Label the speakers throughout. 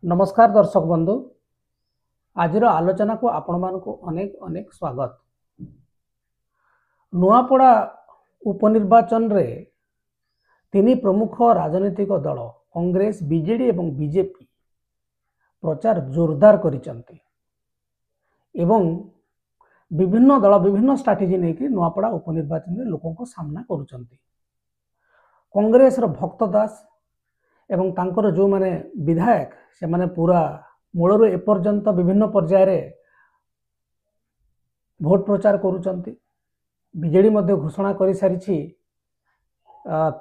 Speaker 1: नमस्कार दर्शक बंधु आज आलोचना को आपण मानक अनेक अनेक स्वागत। नुआपड़ा उपनिर्वाचन रे तीन प्रमुख राजनीतिक दल कांग्रेस बीजेडी एवं बीजेपी प्रचार जोरदार करिसंती एवं विभिन्न दल विभिन्न स्ट्राटेजी नहीं नुआपड़ा उपनिर्वाचन रे लोकों को सामना करुचंती। कांग्रेस रो भक्त दास एवं तांकर जो माने विधायक से माने पूरा मूलरू एपर्यंत विभिन्न पर्यायर भोट प्रचार करुचंती। बीजेडी मध्य घोषणा कर सारी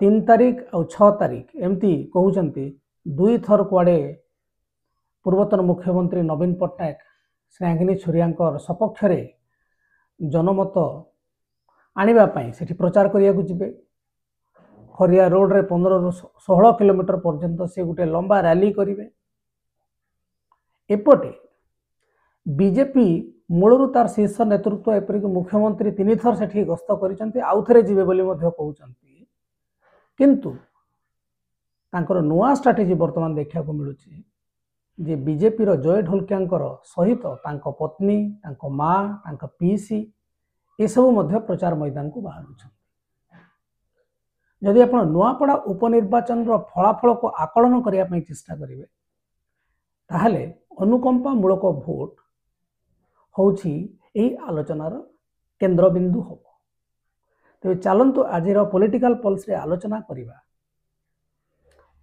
Speaker 1: 3 तारीख और 6 तारीख एमती कहउचंती दुई थर कुआडे पूर्वतन मुख्यमंत्री नवीन पट्टनायक स्नेहागिनी छुरियांकर सपक्ष रे जनमत आनिबा पई सेठी प्रचार करिया को जिबे। खरिया रोड रे 15 रु 16 किलोमीटर पर्यंत से गोटे लंबा रैली करिवे। एपटे बीजेपी मूलरू तार शीर्ष नेतृत्व एपरिक मुख्यमंत्री 3 थर सेठी गस्त करिसंती आउ थरे जिबे बोली मध्य कहउचंती, किंतु तांकर नुआ स्ट्रेटेजी वर्तमान देखा को मिलुची जे बीजेपी रो जय ढोलकियांकर सहित तांको पत्नी तांको मां तांको पीसी ए सब मध्य प्रचार मैदान को बाहरुछन। जदि आपण नुआपड़ा उपनिर्वाचन रो फलाफल को आकलन करिया पई चेष्टा करिवे ताहले अनुकंपा मूलक भोट होउछि एही आलोचनार केंद्र बिंदु हो। तेबे चलंतु आज पॉलिटिकल पल्स रे आलोचना करिबा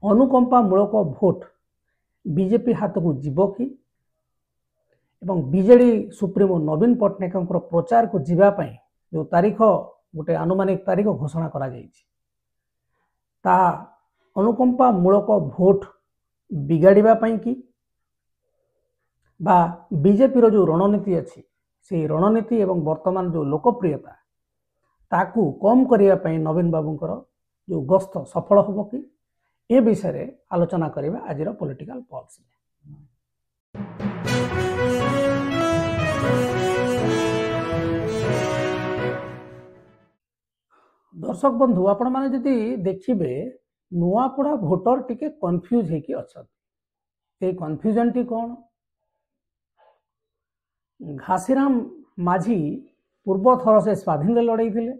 Speaker 1: अनुकंपा मूलक भोट बीजेपी हाथ को जीव कि एवं बीजेडी सुप्रीमो नवीन पट्टनायक प्रचार को जीवा पई जो तारीख गोटे आनुमानिक तारीख घोषणा करा जायछि ता अनुकंपा मूलक भोट बिगाड़िबा पई कि बा बीजेपी रो जो रणनीति अच्छी से रणनीति एवं वर्तमान जो लोकप्रियता ताकू कम करिया पई नवीन बाबूंकर जो गस्त सफल होबो कि ए विषय रे आलोचना करिबा आज पॉलिटिकल पल्स रे। दर्शक बंधु आपण माने जदि देखिबे नुआपड़ा भोटर टिके कन्फ्यूज हेकी अछत। ए कन्फ्यूजन टी कोन घासीराम माझी पूर्व थर से स्वाधीन रे लड़ाई थिले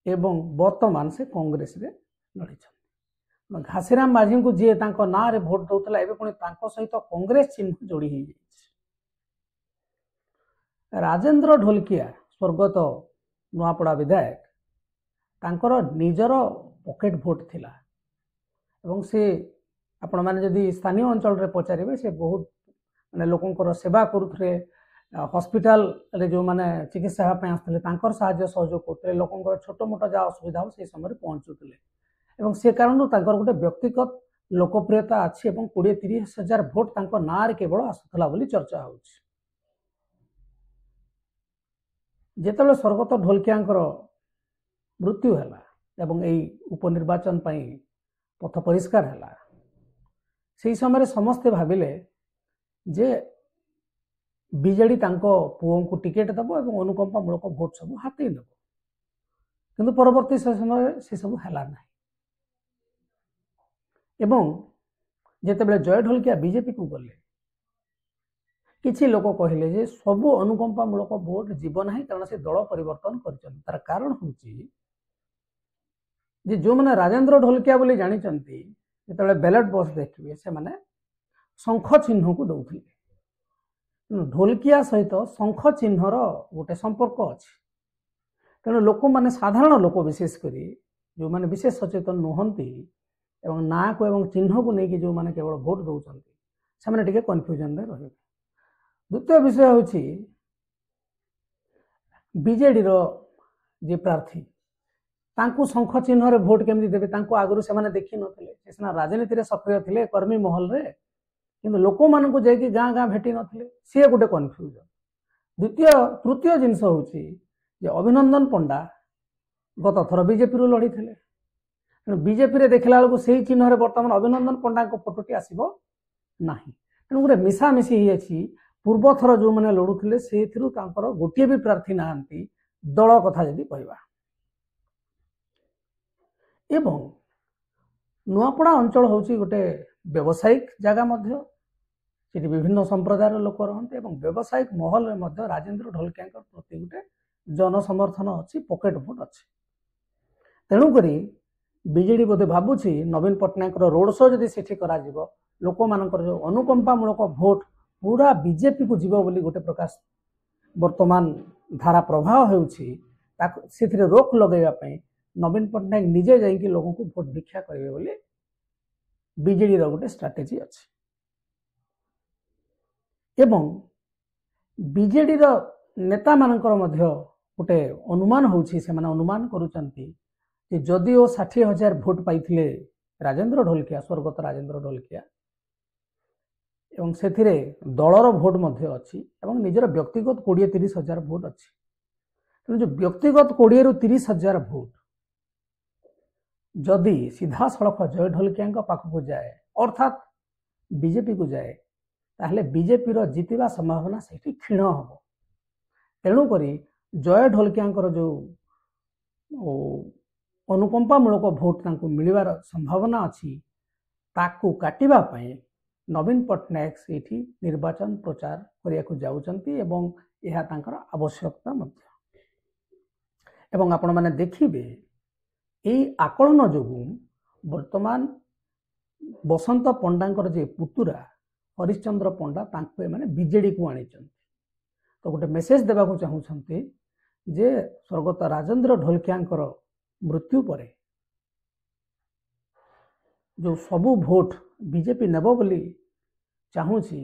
Speaker 1: एवं वर्तमान से कांग्रेस रे लड़ाई। घासीराम माझी को जी तांको ना रे भोट दउतला एबे पुणी तांको सहित कांग्रेस चिन्ह जोड़ी ही जाइछ। राजेंद्र ढोलकिया स्वर्गत नुआपड़ा विधायक तांकर निजर पॉकेट भोट थिला एवं से आपण माने जदि स्थानीय अंचल रे पचारिबे से बहुत माने लोकंकर सेवा करुथले। हॉस्पिटल रे जो माने चिकित्सा पे आसले तांकर सहायता सहयोग करथले लोकंकर छोट मोट जा असुविधा हो से समय पहुंचुतले एवं से कारण तांकर गोटे व्यक्तिगत लोकप्रियता अछि एवं 20-30 हजार भोट तांको ना रे केवल आसुथला बोली चर्चा होछि। जेतले स्वर्गत ढोलकियांकर मृत्यु हैला एवं एई उपनिर्वाचन पई पथ परिष्कार हैला से समय समस्ते भाविले जे बीजेडी तांको पुओं को टिकेट दबो एवं अनुकंपा मूलक भोट सब हाथी दबो, किंतु परवर्ती समय से सब हैला नाही एवं जेतेबेले जय ढोलकिया बीजेपी को गले किछि लोक कहले जे सब अनुकंपा मूलक भोट जीवन है कारण से दल परिवर्तन करछन। तार कारण होछि जे जो माने राजेंद्र ढोलकिया बोली जानि चंती जेतेबेले बैलेट बॉक्स देखिबे से माने शंख चिन्ह को दउथिले। ढोलकिया सहित शंख चिन्हर गोटे संपर्क अछि तेणु लोक माने साधारण लोक विशेष करी जो माने विशेष सचेतन नुहंती एवं ना को एवं चिन्ह को लेकिन जो माने केवल भोट दउचंती से माने टिके कन्फ्यूजन रे रहिबे। द्वितीय विषय होछि बीजेडी रो जे प्रार्थी तांकु शंख चिन्ह रे भोट केमि देबे तांकु आगरु से माने देखि नथिले से सिना राजनीति रे सक्रिय थिले कर्मी महल रे किंतु लोक मानकु जेकी गाँ गाँ भेटी नथिले से गोटे कन्फ्यूजन। तृतीय जिनस होछि जे अभिनंदन पंडा गत थर बीजेपी रो लड़ी थिले बीजेपी रे देखला बेलକୁ सेही चिन्ह रे वर्तमान अभिनंदन पंडा को फोटोटी आसीबो नाही तेणु गोटे मिसा मिसी ही अछि। पूर्व थर जो माने लड़ुथिले सेथिरु तांकर गोटे भी प्रार्थी नाहंती दल कथा जदि कहबा एवं नुआपड़ा अंचल होची गोटे व्यावसायिक जगह सेठी विभिन्न संप्रदायर लोक रहते और व्यावसायिक महल में राजेंद्र ढोलकिया प्रति गोटे जनसमर्थन अच्छी पॉकेट भोट अच्छी तेणुक बीजेडी बोधे भावुची नवीन पट्टनायक रोड शो जदि सेठी करा लोक मानकर जो अनुकंपामूलक भोट पूरा बीजेपी को जीव बोली गोटे प्रकाश वर्तमान धारा प्रभाव होउछि से रोक लगेगा नवीन पट्टनायक निजे जाइए लोगों को भोट भिक्षा करेंगे बोली बीजेडी गोटे स्ट्राटेजी अच्छी एवं बीजेडी नेता मानकर मध्य गोटे अनुमान होउछि से माने अनुमान करूचंती कि जदि ओ 60,000 भोट पाइथिले राजेंद्र ढोलकिया स्वर्गत राजेंद्र ढोलकिया एवं सेथिरे दलर भोट मध्य अच्छी एवं निजर व्यक्तिगत 20-30 हजार भोट अच्छी तेणु जो व्यक्तिगत 20 ରୁ 30 हजार भोट जदि सीधा सड़क जय ढोलकिया पाखक जाए अर्थात बीजेपी को जाए ताहले बीजेपी रो जीतिबा संभावना सेठी क्षीण हम तेणुक जय ढोलकिया जो अनुकंपामूलक भोट मिलवार संभावना अच्छी ताकू काटिबा पई नवीन पट्टनायक सेठी निर्वाचन प्रचार करिया को जाउचंती एवं यह तांकर आवश्यकता मध्य एवं आपण माने देखिबे एई आकलन जोगु वर्तमान बसंत पंडांकर जे पुतुरा हरिश्चंद्र पंडा तांको माने बीजेडी को आनी तो गोटे मेसेज देवा को चाहूछंती जे स्वर्गत राजेंद्र ढोलकियांकर मृत्यु परे जो सबू भोट बीजेपी नेब बोली चाहूँगी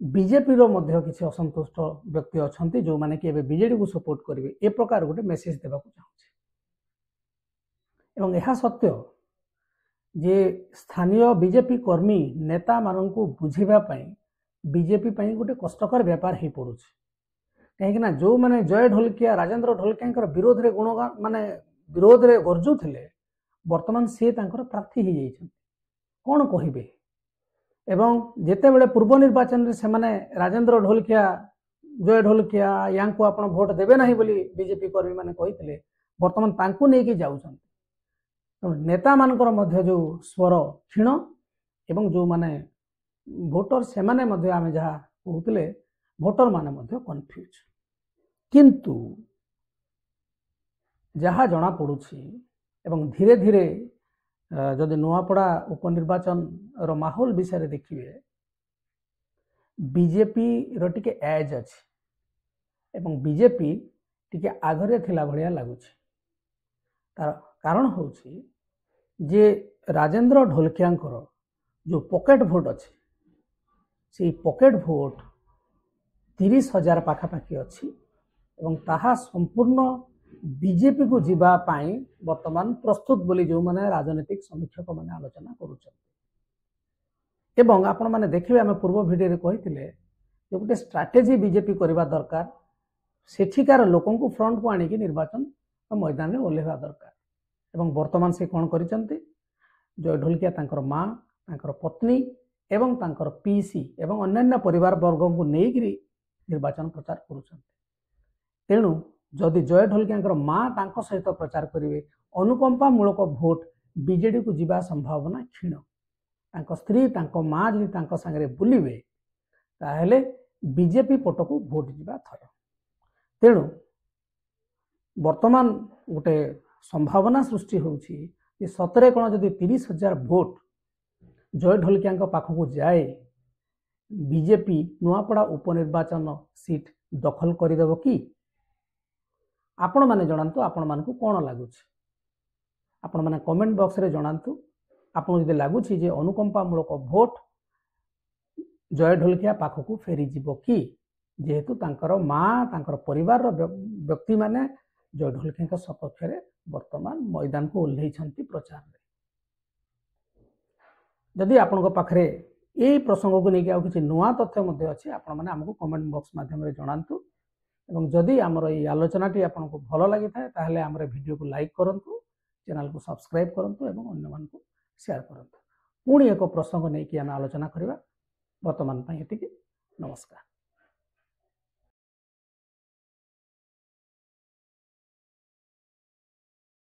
Speaker 1: बीजेपी रो मध्य किसी असंतुष्ट व्यक्ति अच्छा जो माने कि बीजेडी को सपोर्ट करेंगे ए प्रकार गोटे मेसेज देवा को चाहूँगी एवं यह सत्य जे स्थानीय बीजेपी कर्मी नेता मानन को बुझीबा पई बीजेपी पई गोटे कष्टकर व्यापार हो पड़ुछ कहीं जो माने जय ढोलकिया राजेंद्र ढोलकिया विरोध रे गुणगान माने विरोध रे गरजुथिले वर्तमान सी तांकर प्रार्थी हो जाइछन कौन कहिबे एवं जेते बेले पूर्व निर्वाचन रे से माने राजेंद्र ढोलकिया जय ढोलकिया यांको आपण भोट देबे नहीं बोली बीजेपी कर्मी माने कहिथिले वर्तमान तांको नेकी जाउछन नेता मानकर मध्य जो स्वर क्षीण एवं जो माने भोटर से माने मध्य आमे जहा कहउतले भोटर माने मध्य कन्फ्यूज किंतु जहा जना पड़ुछि एवं धीरे धीरे जदि नुआपड़ा उपनिर्वाचन रो माहौल विषय देखिए बीजेपी रो टिके एज अछि एवं बीजेपी टिके आगरे थिला भलिया लागुछि तार कारण होछि जे राजेंद्र ढोलकियांकर जो पॉकेट भोट अछि से पॉकेट भोट 30,000 पाखापाखि अच्छी एवं ताहा संपूर्ण बीजेपी को जीवा पाई वर्तमान प्रस्तुत बोली जो माने राजनीतिक समीक्षक माने आलोचना करूछन एवं आपण माने देखिबे आमे पूर्व वीडियो रे कहिथिले जे गोटे स्ट्रैटेजी बीजेपी करबा दरकार सेठिकार लोकन को फ्रंट को आनी कि निर्वाचन मैदान में ओल्लेवा दरकार एवं वर्तमान से कौन करिसंती जय ढोलकिया तांकर माँ तांकर पत्नी एवं तांकर पीसी एवं अन्यान्य परिवार वर्ग को लेकिरी निर्वाचन प्रचार करुछंती तेणु जदि जय ढोलकिया माँ तांको सहित प्रचार करेंगे अनुकंपा मूलक भोट बीजेडी को जीवा संभावना क्षीण तांको स्त्री तांको माँ जदि तांको संगे बुलिबे ताहेले बीजेपी पट को भोट जीवा थर तेणु वर्तमान गोटे संभावना सृष्टि होउछि जे सतरे कोन जदि 30,000 भोट जय ढोलकिया पाखक जाए बीजेपी नुआपड़ा उपनिर्वाचन सीट दखल करदेव कि आपण माने जणांतु आपण मानकु कोन लागुछि आपण माने कमेंट बॉक्स रे जणांतु आपण जदि लागुछि जे अनुकंपा मूलक भोट जय ढोलकिया पाखक फेरी जीवो कि जेहेतु तांकर माँ तांकर परिवार व्यक्ति माने जय ढोलकिया सपक्ष रे वर्तमान मैदान को ओल्लैछंती प्रचार रे जदि आपण पाखरे ए प्रसंग को लेकिन किसी नुआ तथ्य मध्य अच्छे आपण मैंने आमको कमेंट बॉक्स माध्यम जनातु एवं जदि आमर ये आलोचनाटी आपको भल लगी था ताहले आमर वीडियो को लाइक करंतु चैनल को सब्सक्राइब करंतु एवं अन्य मान को शेयर करंतु पुणी एक प्रसंग नहीं कि आम आलोचना करवा वर्तमान एतिकी नमस्कार।